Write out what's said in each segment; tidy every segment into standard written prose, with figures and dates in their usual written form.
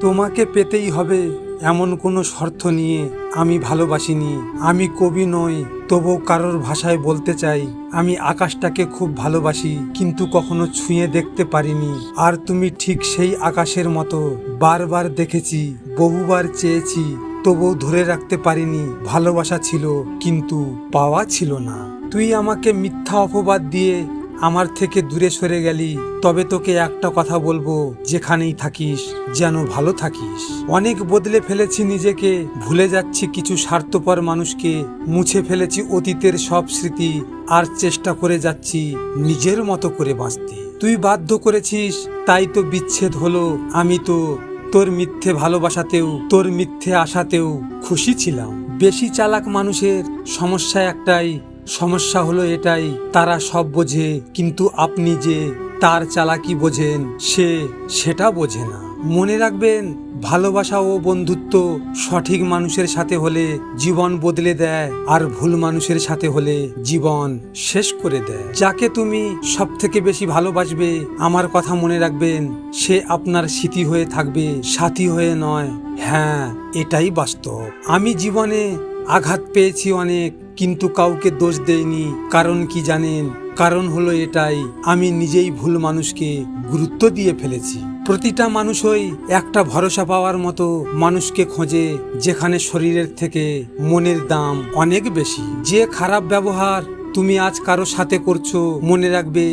তোমাকে পেতেই হবে এমন কোনো শর্ত নিয়ে আমি ভালোবাসিনি। আমি কবি নই, তবু কারোর ভাষায় বলতে চাই আমি আকাশটাকে খুব ভালোবাসি, কিন্তু কখনো ছুঁয়ে দেখতে পারিনি। আর তুমি ঠিক সেই আকাশের মতো, বারবার দেখেছি, বহুবার চেয়েছি, তবুও ধরে রাখতে পারিনি। ভালোবাসা ছিল কিন্তু পাওয়া ছিল না। তুই আমাকে মিথ্যা অপবাদ দিয়ে আমার থেকে দূরে সরে গেলি, তবে তোকে একটা কথা বলবো, যেখানেই থাকিস যেন ভালো থাকিস। অনেক বদলে ফেলেছি নিজেকে, ভুলে যাচ্ছি কিছু স্বার্থপর মানুষকে, মুছে ফেলেছি অতীতের সব স্মৃতি, আর চেষ্টা করে যাচ্ছি নিজের মতো করে বাঁচতে। তুই বাধ্য করেছিস, তাই তো বিচ্ছেদ হলো। আমি তো তোর মিথ্যে ভালোবাসাতেও, তোর মিথ্যে আশাতেও খুশি ছিলাম। বেশি চালাক মানুষের সমস্যা একটাই, সমস্যা হলো এটাই, তারা সব বোঝে, কিন্তু আপনি যে তার চালাকি বোঝেন, সেটা বোঝে না। মনে রাখবেন, ভালোবাসা ও বন্ধুত্ব সঠিক মানুষের সাথে হলে জীবন বদলে দেয়, আর ভুল মানুষের সাথে হলে জীবন শেষ করে দেয়। যাকে তুমি সব থেকে বেশি ভালোবাসবে, আমার কথা মনে রাখবেন, সে আপনার স্মৃতি হয়ে থাকবে, সাথী হয়ে নয়। হ্যাঁ, এটাই বাস্তব। আমি জীবনে আঘাত পেয়েছি অনেক, কিন্তু কাউকে দোষ দেইনি। কারণ কি জানেন? কারণ হলো এটাই, আমি নিজেই ভুল মানুষকে গুরুত্ব দিয়ে ফেলেছি। প্রতিটা মানুষই একটা ভরসা পাওয়ার মতো মানুষকে খোঁজে, যেখানে শরীরের থেকে মনের দাম অনেক বেশি। যে খারাপ ব্যবহার তুমি আজ কারো সাথে করছো, মনে রাখবে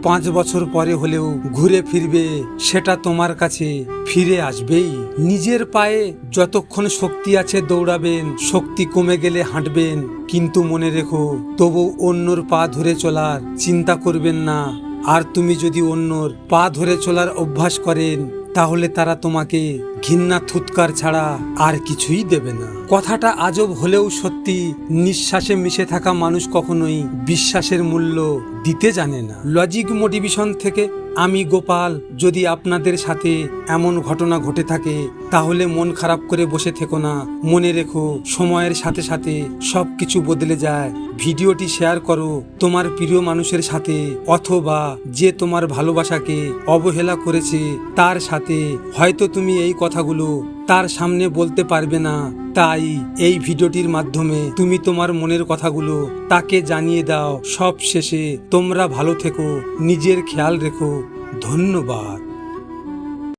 5 বছর পরে হলেও ঘুরে ফিরবে, সেটা তোমার কাছে ফিরে আসবেই। নিজের পায়ে যতক্ষণ শক্তি আছে দৌড়াবেন, শক্তি কমে গেলে হাঁটবেন, কিন্তু মনে রেখো, তবু অন্যর পা ধরে চলার চিন্তা করবেন না। আর তুমি যদি অন্যর পা ধরে চলার অভ্যাস করেন, তাহলে তারা তোমাকে ঘৃণা থুৎকার ছাড়া আর কিছুই দেবে না। কথাটা আজব হলেও সত্যি, নিঃশ্বাসে মিশে থাকা মানুষ কখনোই বিশ্বাসের মূল্য দিতে জানে না। লজিক মোটিভেশন থেকে আমি গোপাল। যদি আপনাদের সাথে এমন ঘটনা ঘটে থাকে, তাহলে মন খারাপ করে বসে থেকো না। মনে রেখো, সময়ের সাথে সাথে সব কিছু বদলে যায়। ভিডিওটি শেয়ার করো তোমার প্রিয় মানুষের সাথে, অথবা যে তোমার ভালোবাসাকে অবহেলা করেছে তার সাথে। হয়তো তুমি এই কথাগুলো তার সামনে বলতে পারবে না, তাই এই ভিডিওটির মাধ্যমে তুমি তোমার মনের কথাগুলো তাকে জানিয়ে দাও। সব শেষে তোমরা ভালো থেকো, নিজের খেয়াল রেখো। ধন্যবাদ।